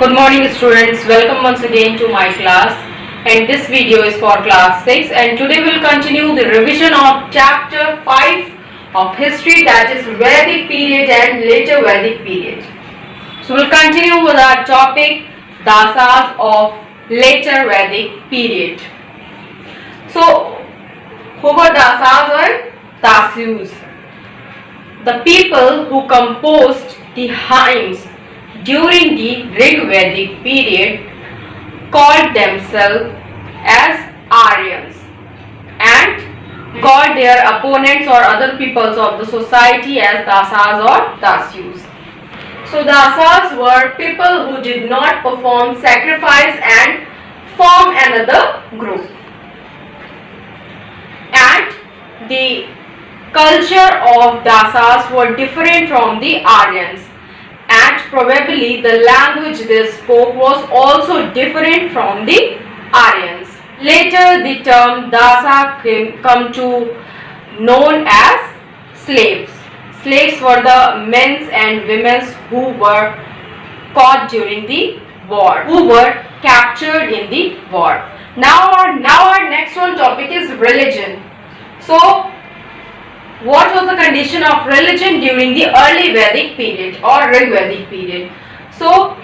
Good morning students, welcome once again to my class, and this video is for class 6 and today we'll continue the revision of chapter 5 of history, that is Vedic period and later Vedic period. So we'll continue with our topic Dasas of later Vedic period. So who were Dasas or Dasyus? The people who composed the hymns during the Rig Vedic period called themselves as Aryans and called their opponents or other peoples of the society as Dasas or Dasyus. So Dasas were people who did not perform sacrifice and form another group. And the culture of Dasas were different from the Aryans, and probably the language they spoke was also different from the Aryans. Later the term Dasa come to known as slaves. Slaves were the men and women who were caught during the war, who were captured in the war. Now our next one topic is religion. So what was the condition of religion during the early Vedic period or Rig Vedic period? So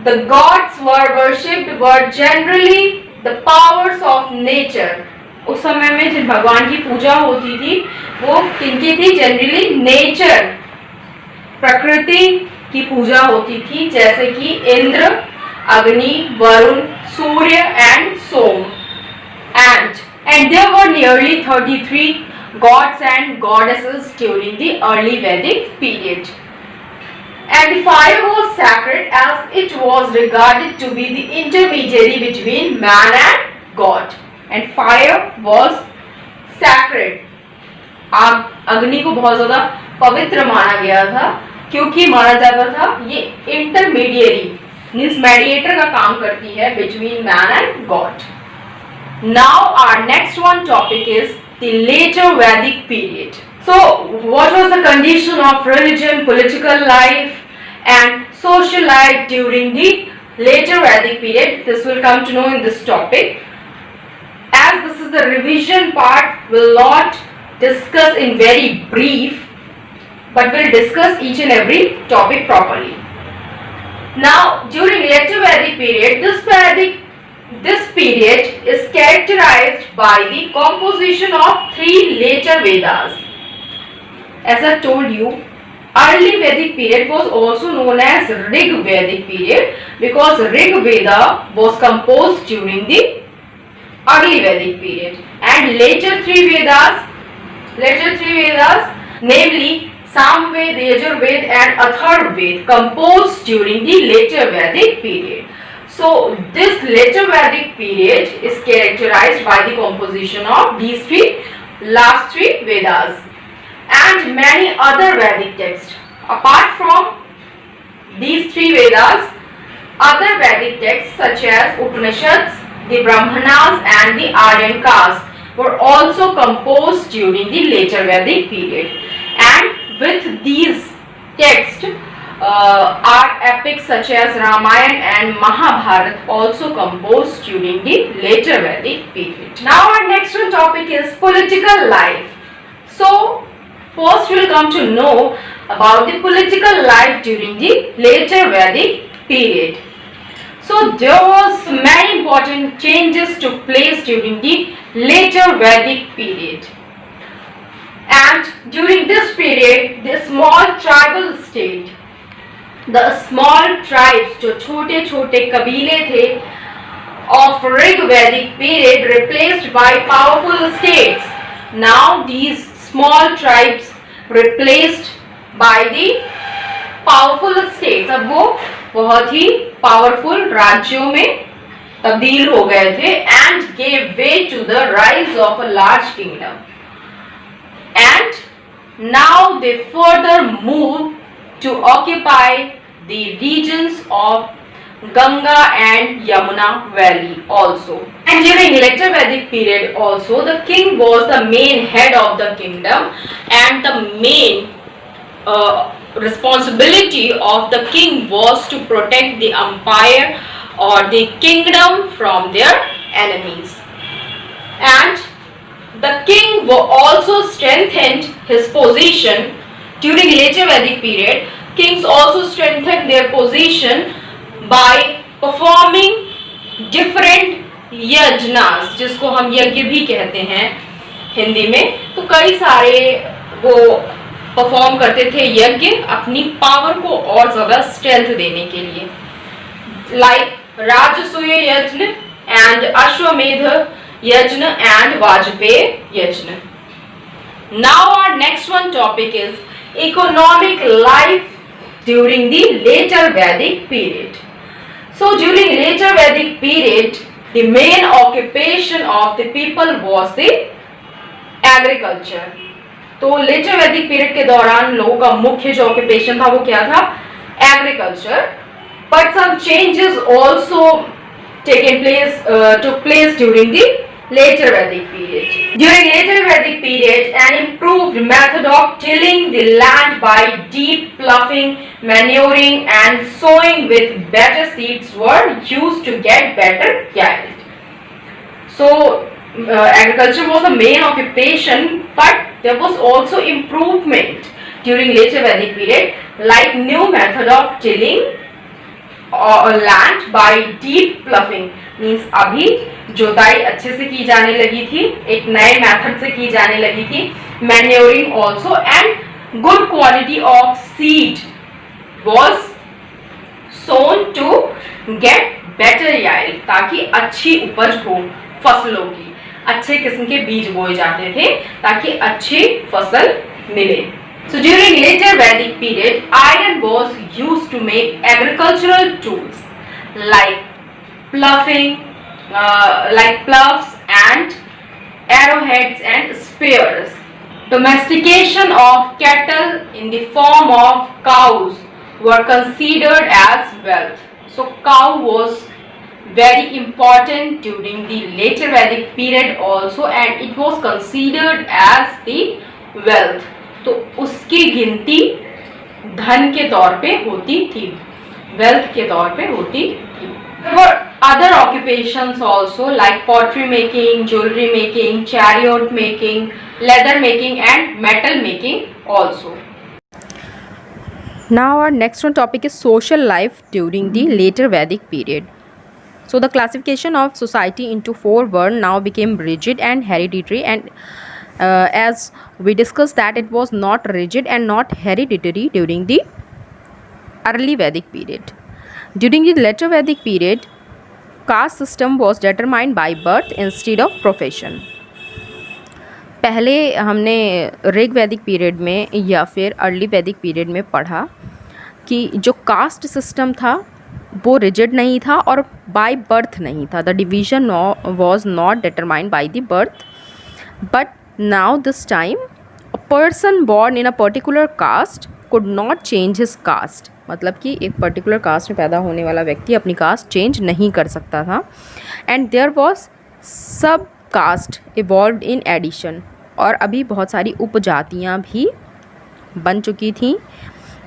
the gods were worshipped were generally the powers of nature. उस समय में जिन भगवान की पूजा होती थी वो किनकी थी? जनरली नेचर, प्रकृति की पूजा होती थी, जैसे कि Indra, Agni, Varuna, Surya and Soma. And there were nearly 33 gods and goddesses during the early Vedic period. And the fire was sacred as it was regarded to be the intermediary between man and God. And fire was sacred. अग्नि को बहुत ज़्यादा पवित्र माना गया था क्योंकि माना जाता था ये इंटरमीडिएरी मीन्स मेडिएटर का काम करती है between man and God. Now our next one topic is the later Vedic period. So what was the condition of religion, political life and social life during the later Vedic period? This will come to know in this topic. As this is the revision part, we will not discuss in very brief, but we will discuss each and every topic properly. Now during later Vedic period, this period is characterized by the composition of 3 later Vedas. As I told you, early Vedic period was also known as Rig Vedic period because Rig Veda was composed during the early Vedic period, and later 3 Vedas, namely Samved, Yajurved and Atharvaved, composed during the later Vedic period. So this later Vedic period is characterized by the composition of these last three Vedas and many other Vedic texts. Apart from these 3 Vedas, other Vedic texts such as Upanishads, the Brahmanas and the Aryan caste were also composed during the later Vedic period. And with these texts are epics such as Ramayana and Mahabharata also composed during the later Vedic period. Now our next one topic is political life. So first we will come to know about the political life during the later Vedic period. So there was many important changes took place during the later Vedic period. And during this period, the small tribal state, the small tribes, जो छोटे छोटे कबीले थे of Rig Vedic period replaced by powerful states. Now these small tribes replaced by the powerful states. अब वो बहुत ही powerful राज्यों में तब्दील हो गए थे and gave way to the rise of a large kingdom. And now they further moved to occupy the regions of Ganga and Yamuna Valley also. And during later Vedic period also, the king was the main head of the kingdom and the main responsibility of the king was to protect the empire or the kingdom from their enemies. And the king also strengthened his position during later Vedic period. Kings also strengthened their position by performing different yajnas, जिसको हम यज्ञ भी कहते हैं हिंदी में, तो कई सारे वो परफॉर्म करते थे यज्ञ अपनी पावर को और ज्यादा स्ट्रेंथ देने के लिए, लाइक राजसूय यज्ञ एंड अश्वमेध यज्ञ एंड वाजपेय यज्ञ. Now our next one topic is economic life during the later Vedic period. So during later Vedic period, the main occupation of the people was the agriculture. तो letter Vedic period के दौरान लोगों का मुख्य जो ऑक्यूपेशन था वो क्या था? Agriculture. But some changes also took place during the later Vedic period. During later Vedic period, an improved method of tilling the land by deep ploughing, manuring and sowing with better seeds were used to get better yield. So agriculture was the main occupation, but there was also improvement during later Vedic period, like new method of tilling land by deep ploughing. Means अभी जोताई अच्छे से की जाने लगी थी, एक नए मेथड से की जाने लगी थी. Manuring also and good quality of seed was sown to get better yield, ताकि अच्छी उपज हो फसलों की. अच्छे किस्म के बीज बोए जाते थे ताकि अच्छी फसल मिले. So during later Vedic period, iron was used to make agricultural tools like ploughing, like ploughs and arrowheads and spears. Domestication of cattle in the form of cows were considered as wealth. So cow was very important during the later Vedic period also, and it was considered as the wealth. तो उसकी गिनती धन के तौर पे होती थी, wealth के तौर पे होती थी. There were other occupations also like pottery making, jewelry making, chariot making, leather making and metal making also. Now our next one topic is social life during the later Vedic period. So the classification of society into four were now became rigid and hereditary, and as we discussed that it was not rigid and not hereditary during the early Vedic period. During the later Vedic period, caste system was determined by birth instead of profession. पहले हमने ऋग वैदिक period में या फिर early वैदिक period में पढ़ा कि जो कास्ट सिस्टम था वो रिजिड नहीं था और बाय बर्थ नहीं था. The division was not determined by the birth, but now this time a person born in a particular caste could not change his cast. मतलब कि एक पर्टिकुलर कास्ट में पैदा होने वाला व्यक्ति अपनी कास्ट चेंज नहीं कर सकता था. And there was sub caste evolved in addition, और अभी बहुत सारी उपजातियाँ भी बन चुकी थीं.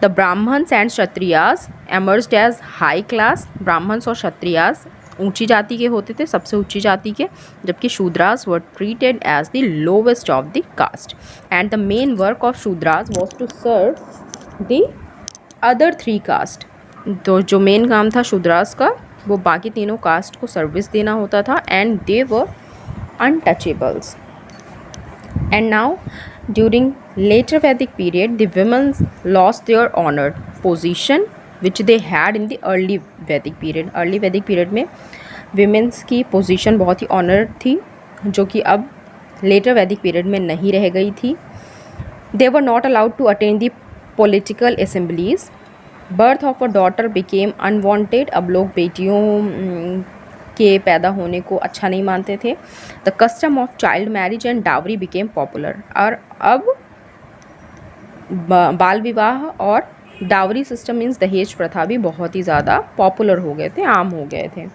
The Brahmans and Kshatriyas emerged as high class. Brahmans और क्षत्रियास ऊंची जाति के होते थे, सबसे ऊंची जाति के, जबकि Shudras were treated as the lowest of the caste. And the main work of Shudras was to serve the other three caste. तो जो मेन काम था शूद्रास का वो बाकी तीनों कास्ट को सर्विस देना होता था. And they were untouchables. And now during later Vedic period, the women lost their honored position which they had in the early Vedic period. Early Vedic period में women's की position बहुत ही honored थी, जो कि अब later Vedic period में नहीं रह गई थी. They were not allowed to attend the political assemblies. Birth of a daughter became unwanted. अब लोग बेटियों के पैदा होने को अच्छा नहीं मानते थे. The custom of child marriage and dowry became popular. और अब बाल विवाह और डावरी सिस्टम मीन्स दहेज प्रथा भी बहुत ही ज़्यादा पॉपुलर हो गए थे, आम हो गए थे.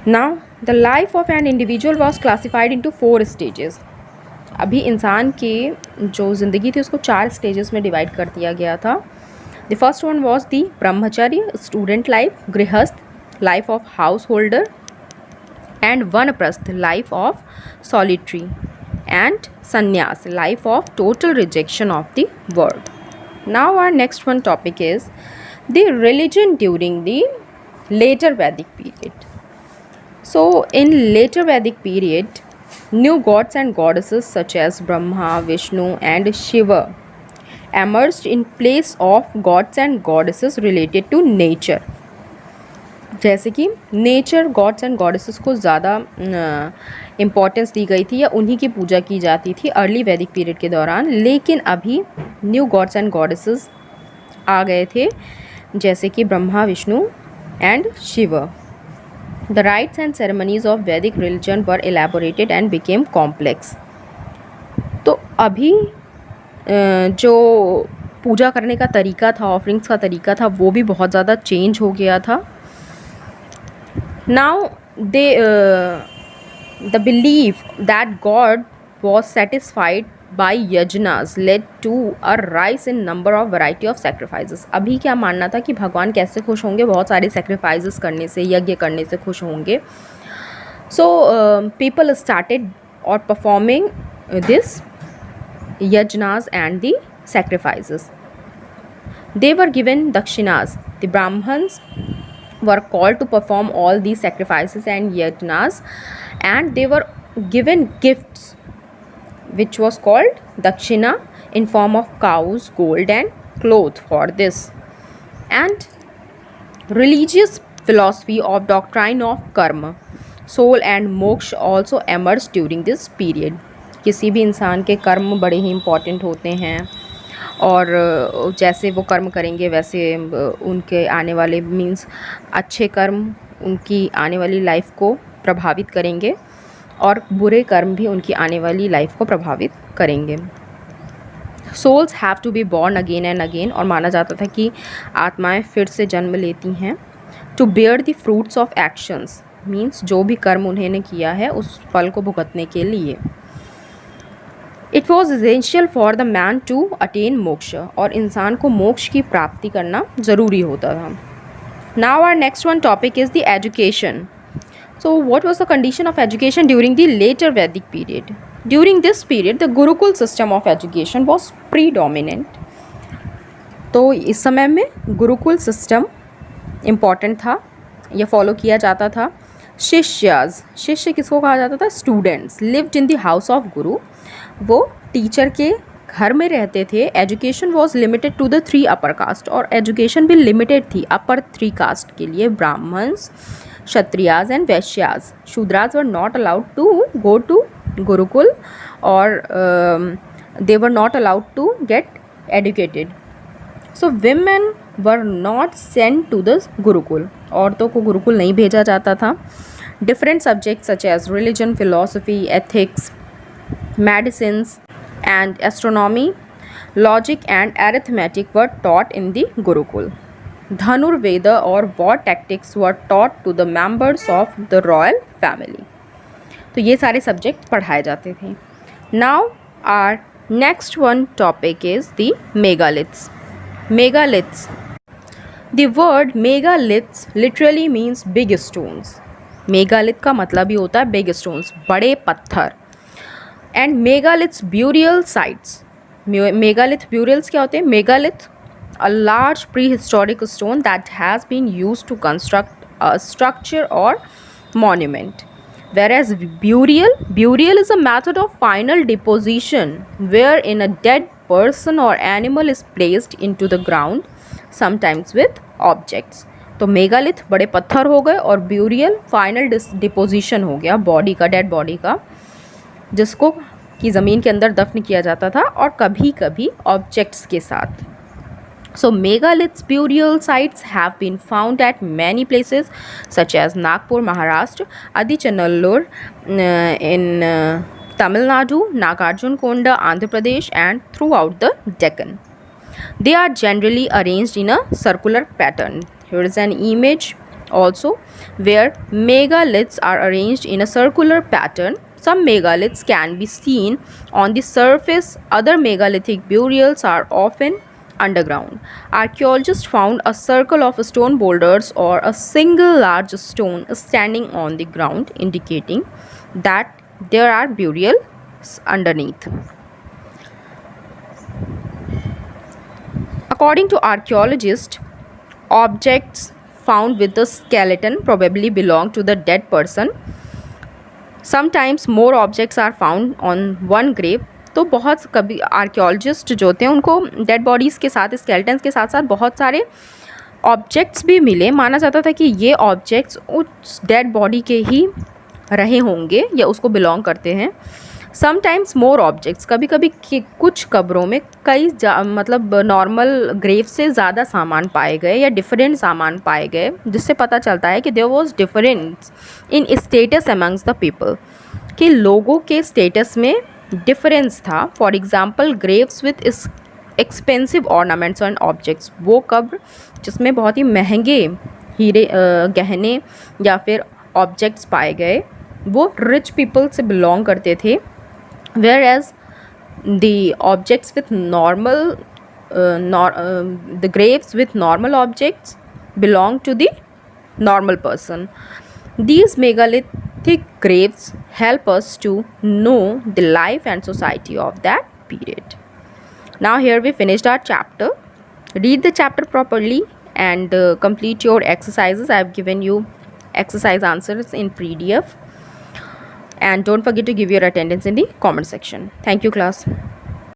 Now the life of an individual was classified into 4 stages. अभी इंसान की जो ज़िंदगी थी उसको 4 स्टेजेस में डिवाइड कर दिया गया था. The first one was the ब्रह्मचर्य, स्टूडेंट लाइफ, गृहस्थ, life of house holder, and vanaprasth, life of solitary, and sannyas, life of total rejection of the world. Now our next one topic is the religion during the later Vedic period. So in later Vedic period, new gods and goddesses such as Brahma, Vishnu and Shiva emerged in place of gods and goddesses related to nature. जैसे कि nature God's and goddesses को ज़्यादा importance दी गई थी या उन्हीं की पूजा की जाती थी अर्ली वैदिक पीरियड के दौरान. लेकिन अभी न्यू गॉड्स एंड गॉडेसेस आ गए थे जैसे कि Brahma, Vishnu and Shiva. The rites and ceremonies of Vedic religion were elaborated and became complex. तो अभी जो पूजा करने का तरीका था, ऑफरिंग्स का तरीका था, वो भी बहुत ज़्यादा चेंज हो गया था. Now the belief that God was satisfied by yajnas led to a rise in number of variety of sacrifices. अभी क्या मानना था कि भगवान कैसे खुश होंगे, बहुत सारे sacrifices करने से, यज्ञ करने से खुश होंगे. So people started or performing this yajnas and the sacrifices. They were given dakshinas. The Brahmins were called to perform all these sacrifices and yajnas, and they were given gifts which was called dakshina in form of cows, gold and cloth for this. And religious philosophy of doctrine of karma, soul and moksha also emerged during this period. किसी भी इंसान के कर्म बड़े ही important होते हैं और जैसे वो कर्म करेंगे वैसे उनके आने वाले मीन्स अच्छे कर्म उनकी आने वाली लाइफ को प्रभावित करेंगे और बुरे कर्म भी उनकी आने वाली लाइफ को प्रभावित करेंगे. Souls have to be born again and again, और माना जाता था कि आत्माएं फिर से जन्म लेती हैं. To bear the fruits of actions means जो भी कर्म उन्होंने किया है उस फल को भुगतने के लिए. It was essential for the man to attain moksha, और इंसान को मोक्ष की प्राप्ति करना ज़रूरी होता था. Now our next one topic is the education. So what was the condition of education during the later Vedic period? During this period the gurukul system of education was predominant. तो इस समय में गुरुकुल सिस्टम इम्पॉर्टेंट था या फॉलो किया जाता था. शिष्याज, शिष्य किसको कहा जाता था? Students. Lived in the house of guru, वो टीचर के घर में रहते थे. Education was limited to the 3 upper caste, और एजुकेशन भी लिमिटेड थी अपर 3 कास्ट के लिए. Brahmins, Kshatriyas and Vaishyas. Shudras were not allowed to go to gurukul और they were not allowed to get educated. So women were not sent to the gurukul, औरतों को गुरुकुल नहीं भेजा जाता था. Different subjects such as religion, philosophy, ethics, medicines and astronomy, logic and arithmetic were taught in the Gurukul. Dhanurveda or war tactics were taught to the members of the royal family. तो ये सारे subject पढ़ाए जाते थे. Now our next one topic is the megaliths. Megaliths. The word megaliths literally means big stones. Megalith का मतलब ही होता है big stones, बड़े पत्थर. And megaliths burial sites. Megalith burials क्या होते हैं? Megalith a large prehistoric stone that has been use to construct a structure और monument. Whereas burial is a method of final deposition wherein a dead person or animal is placed into the ground, sometimes with objects. तो megalith बड़े पत्थर हो गए और burial final deposition हो गया body का, डेड बॉडी का, जिसको कि ज़मीन के अंदर दफन किया जाता था और कभी कभी ऑब्जेक्ट्स के साथ. So megaliths burial sites have been found at many places such as Nagpur, Maharashtra, Adichanallur in Tamil Nadu, Nagarjunkonda, Andhra Pradesh and throughout the Deccan. They are generally arranged in a circular pattern. Here is an image also where megaliths are arranged in a circular pattern Some megaliths can be seen on the surface, other megalithic burials are often underground. Archaeologists found a circle of stone boulders or a single large stone standing on the ground, indicating that there are burials underneath. According to archaeologists, objects found with the skeleton probably belong to the dead person. Sometimes more objects are found on one grave. तो बहुत कभी archaeologist जो थे उनको dead bodies के साथ, skeletons के साथ साथ बहुत सारे ऑब्जेक्ट्स भी मिले. माना जाता था कि ये ऑब्जेक्ट्स उस डेड बॉडी के ही रहे होंगे या उसको बिलोंग करते हैं. समटाइम्स मोर ऑब्जेक्ट्स, कभी कभी कुछ कब्रों में कई मतलब नॉर्मल ग्रेव से ज़्यादा सामान पाए गए या डिफरेंट सामान पाए गए, जिससे पता चलता है कि there was difference in status amongst the people, कि लोगों के स्टेटस में डिफरेंस था. For example graves with expensive ornaments and objects, वो कब्र जिसमें बहुत ही महंगे हीरे गहने या फिर ऑब्जेक्ट्स पाए गए, वो रिच पीपल से बिलोंग करते थे. whereas the objects with normal the graves with normal objects belong to the normal person. These megalithic graves help us to know the life and society of that period. Now here we finished our chapter. Read the chapter properly and complete your exercises. I have given you exercise answers in PDF. And don't forget to give your attendance in the comment section. Thank you, class.